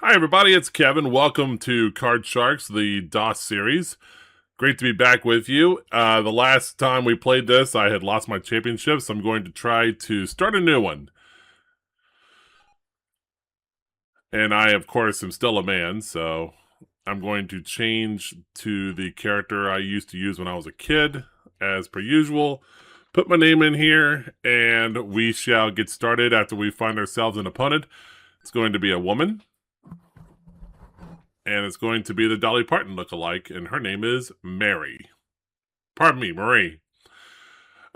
Hi, everybody. It's Kevin. Welcome to Card Sharks, the DOS series. Great to be back with you. The last time we played this, I had lost my championship, so I'm going to try to start a new one. And I, of course, am still a man, so I'm going to change to the character I used to use when I was a kid, as per usual. Put my name in here, and we shall get started after we find ourselves an opponent. It's going to be a woman. And it's going to be the Dolly Parton lookalike, and her name is Mary. Pardon me, Marie.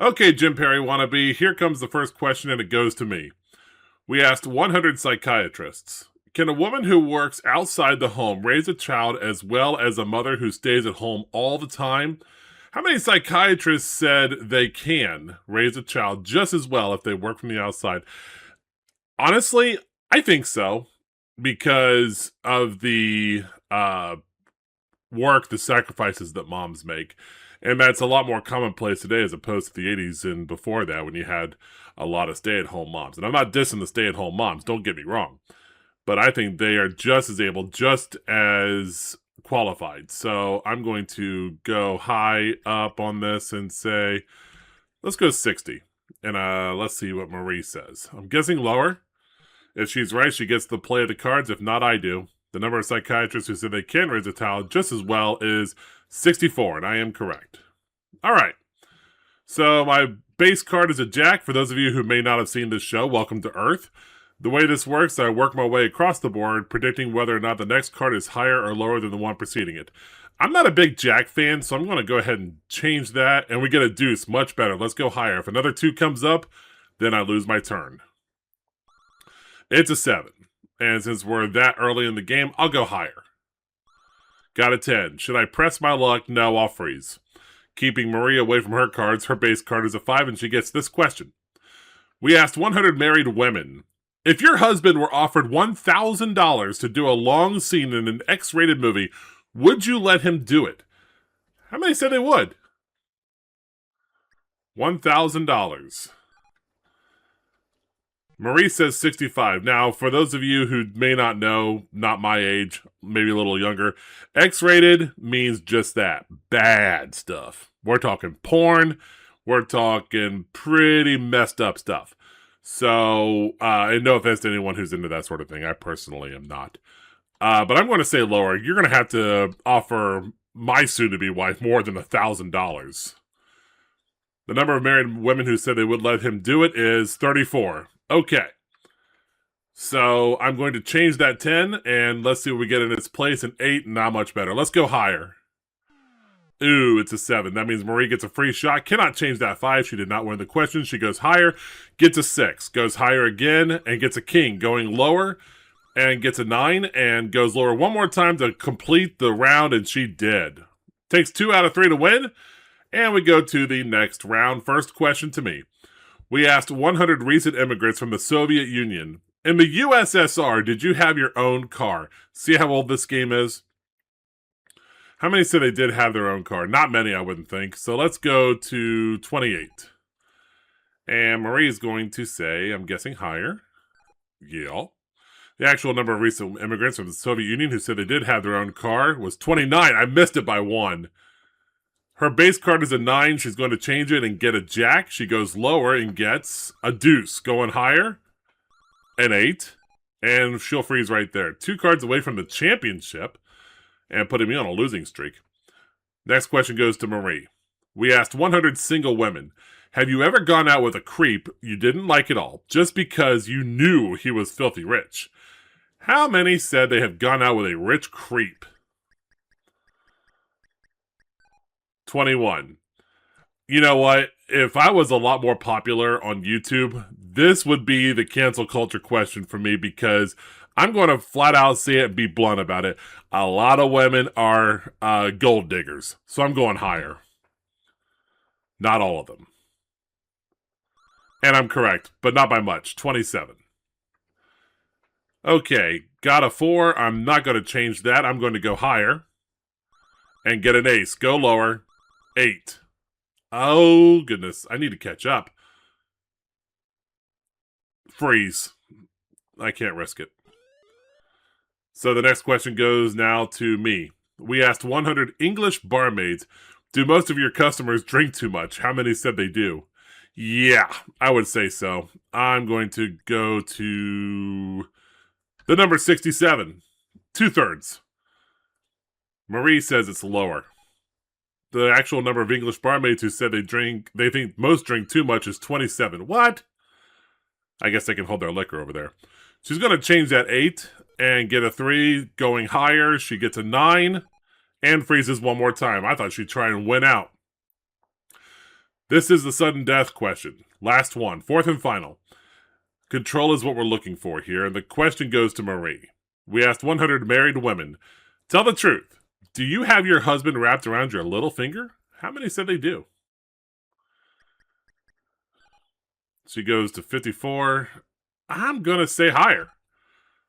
Okay, Jim Perry wannabe, here comes the first question, and it goes to me. We asked 100 psychiatrists, can a woman who works outside the home raise a child as well as a mother who stays at home all the time? How many psychiatrists said they can raise a child just as well if they work from the outside? Honestly, I think so, because of the work, the sacrifices that moms make. And that's a lot more commonplace today as opposed to the 80s and before that when you had a lot of stay-at-home moms. And I'm not dissing the stay-at-home moms, don't get me wrong. But I think they are just as able, just as qualified. So I'm going to go high up on this and say, let's go 60. And let's see what Marie says. I'm guessing lower. If she's right, she gets the play of the cards. If not, I do. The number of psychiatrists who said they can raise a child just as well is 64, and I am correct. All right. So my base card is a Jack. For those of you who may not have seen this show, welcome to Earth. The way this works, I work my way across the board, predicting whether or not the next card is higher or lower than the one preceding it. I'm not a big Jack fan, so I'm going to go ahead and change that, and we get a deuce. Much better. Let's go higher. If another 2 comes up, then I lose my turn. It's a 7. And since we're that early in the game, I'll go higher. Got a 10. Should I press my luck? No, I'll freeze. Keeping Marie away from her cards, her base card is a 5, and she gets this question. We asked 100 married women, if your husband were offered $1,000 to do a long scene in an X-rated movie, would you let him do it? How many said they would? $1,000. Marie says 65. Now, for those of you who may not know, not my age, maybe a little younger, X-rated means just that. Bad stuff. We're talking porn. We're talking pretty messed up stuff. So, and no offense to anyone who's into that sort of thing. I personally am not. But I'm going to say lower. You're going to have to offer my soon-to-be wife more than $1,000. The number of married women who said they would let him do it is 34. Okay. So I'm going to change that 10, and let's see what we get in its place. An 8, not much better. Let's go higher. Ooh, it's a 7. That means Marie gets a free shot. Cannot change that 5. She did not win the question. She goes higher, gets a 6. Goes higher again, and gets a king. Going lower, and gets a 9, and goes lower one more time to complete the round, and she did. Takes 2 out of 3 to win, and we go to the next round. First question to me. We asked 100 recent immigrants from the Soviet Union. In the USSR, did you have your own car? See how old this game is? How many said they did have their own car? Not many, I wouldn't think. So let's go to 28. And Marie is going to say, I'm guessing higher. Yeah. The actual number of recent immigrants from the Soviet Union who said they did have their own car was 29. I missed it by 1. Her base card is a 9. She's going to change it and get a Jack. She goes lower and gets a deuce. Going higher, an 8. And she'll freeze right there. 2 cards away from the championship and putting me on a losing streak. Next question goes to Marie. We asked 100 single women, have you ever gone out with a creep you didn't like at all just because you knew he was filthy rich? How many said they have gone out with a rich creep? 21. You know what? If I was a lot more popular on YouTube, this would be the cancel culture question for me because I'm going to flat out say it and be blunt about it. A lot of women are gold diggers, so I'm going higher. Not all of them. And I'm correct, but not by much. 27. Okay, got a 4. I'm not going to change that. I'm going to go higher and get an ace. Go lower. 8. Oh, goodness. I need to catch up. Freeze. I can't risk it. So the next question goes now to me. We asked 100 English barmaids, do most of your customers drink too much? How many said they do? Yeah, I would say so. I'm going to go to the number 67. 2/3. Marie says it's lower. The actual number of English barmaids who said they think most drink too much is 27. What? I guess they can hold their liquor over there. She's going to change that 8 and get a 3 going higher. She gets a 9 and freezes one more time. I thought she'd try and win out. This is the sudden death question. Last one, fourth and final. Control is what we're looking for here, and the question goes to Marie. We asked 100 married women, tell the truth. Do you have your husband wrapped around your little finger? How many said they do? She goes to 54. I'm going to say higher.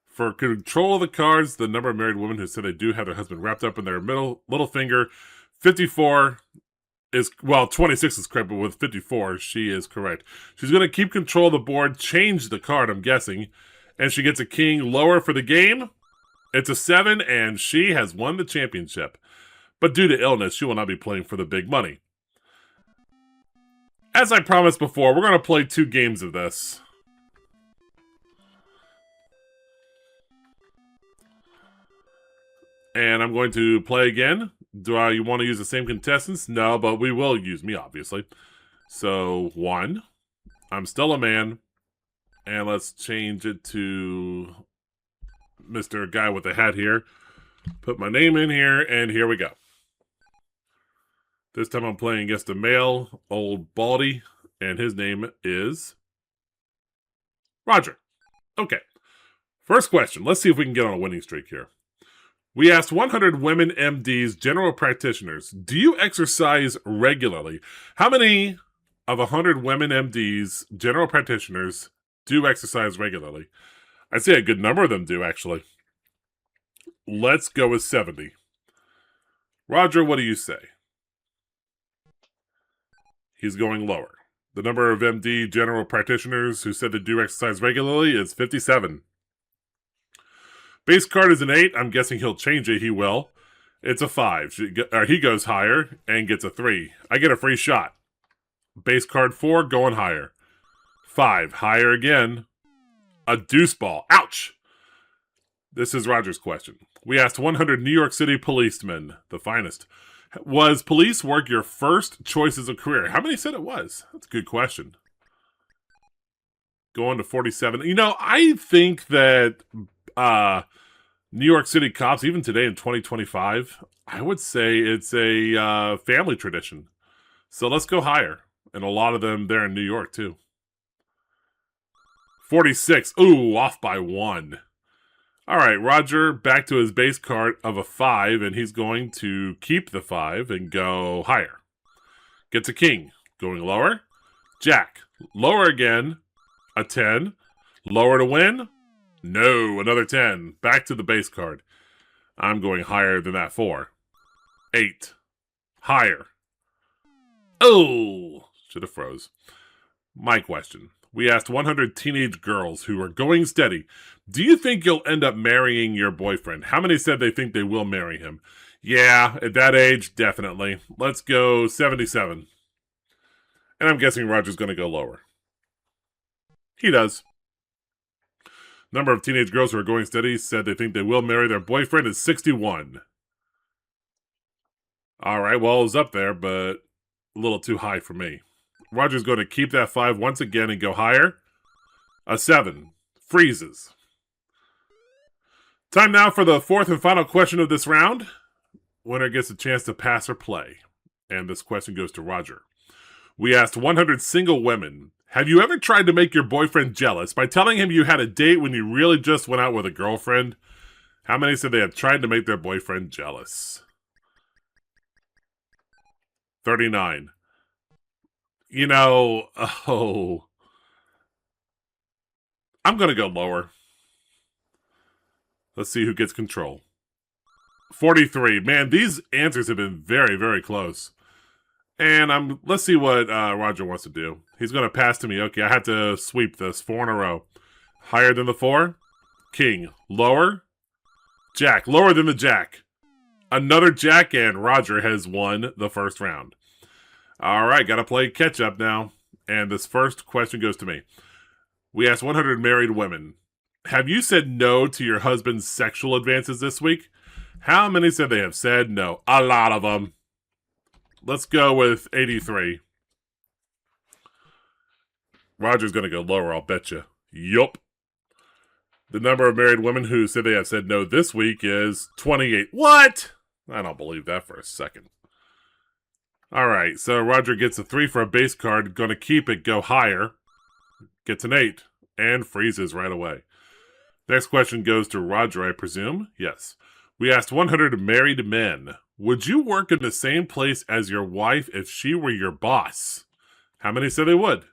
For control of the cards, the number of married women who said they do have their husband wrapped up in their little finger, 54 is, well, 26 is correct, but with 54, she is correct. She's going to keep control of the board, change the card, I'm guessing, and she gets a king lower for the game. It's a 7, and she has won the championship. But due to illness, she will not be playing for the big money. As I promised before, we're going to play 2 games of this. And I'm going to play again. Do you want to use the same contestants? No, but we will use me, obviously. So, 1. I'm still a man. And let's change it to Mr. Guy with the hat here. Put my name in here, and here we go. This time I'm playing against a male, old baldy, and his name is Roger. Okay. First question. Let's see if we can get on a winning streak here. We asked 100 women MDs, general practitioners, do you exercise regularly? How many of 100 women MDs, general practitioners, do exercise regularly? I'd say a good number of them do, actually. Let's go with 70. Roger, what do you say? He's going lower. The number of MD, general practitioners, who said they do exercise regularly is 57. Base card is an 8. I'm guessing he'll change it. He will. It's a 5. He goes higher and gets a 3. I get a free shot. Base card 4, going higher. 5, higher again. A deuce ball. Ouch! This is Roger's question. We asked 100 New York City policemen, the finest. Was police work your first choice as a career? How many said it was? That's a good question. Going to 47. You know, I think that New York City cops, even today in 2025, I would say it's a family tradition. So let's go higher. And a lot of them there in New York, too. 46. Ooh, off by 1. All right, Roger back to his base card of a 5, and he's going to keep the 5 and go higher. Gets a king. Going lower. Jack. Lower again. A 10. Lower to win. No, another 10. Back to the base card. I'm going higher than that 4. 8. Higher. Oh, should have froze. My question. We asked 100 teenage girls who are going steady, do you think you'll end up marrying your boyfriend? How many said they think they will marry him? Yeah, at that age, definitely. Let's go 77. And I'm guessing Roger's going to go lower. He does. Number of teenage girls who are going steady said they think they will marry their boyfriend is 61. All right, well, it was up there, but a little too high for me. Roger's going to keep that 5 once again and go higher. A 7. Freezes. Time now for the fourth and final question of this round. Winner gets a chance to pass or play. And this question goes to Roger. We asked 100 single women, have you ever tried to make your boyfriend jealous by telling him you had a date when you really just went out with a girlfriend? How many said they have tried to make their boyfriend jealous? 39. You know, I'm going to go lower. Let's see who gets control. 43. Man, these answers have been very, very close. And let's see what Roger wants to do. He's going to pass to me. Okay, I had to sweep this 4 in a row. Higher than the 4. King. Lower. Jack, lower than the Jack. Another Jack, and Roger has won the first round. All right, got to play catch up now. And this first question goes to me. We asked 100 married women, have you said no to your husband's sexual advances this week? How many said they have said no? A lot of them. Let's go with 83. Roger's going to go lower, I'll bet you. Yup. The number of married women who said they have said no this week is 28. What? I don't believe that for a second. All right, so Roger gets a 3 for a base card. Going to keep it, go higher. Gets an 8 and freezes right away. Next question goes to Roger, I presume. Yes. We asked 100 married men, would you work in the same place as your wife if she were your boss? How many said they would?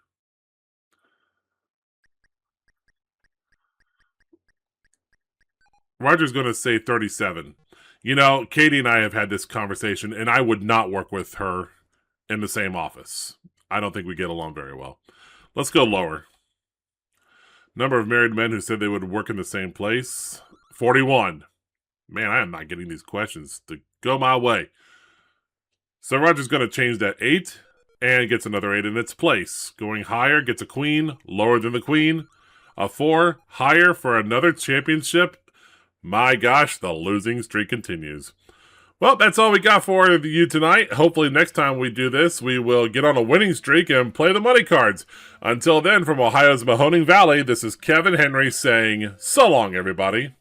Roger's going to say 37. You know, Katie and I have had this conversation, and I would not work with her in the same office. I don't think we get along very well. Let's go lower. Number of married men who said they would work in the same place, 41. Man, I am not getting these questions to go my way. So Roger's going to change that 8 and gets another 8 in its place. Going higher, gets a queen, lower than the queen. A 4, higher for another championship. My gosh, the losing streak continues. Well, that's all we got for you tonight. Hopefully next time we do this, we will get on a winning streak and play the money cards. Until then, from Ohio's Mahoning Valley, this is Kevin Henry saying, so long, everybody.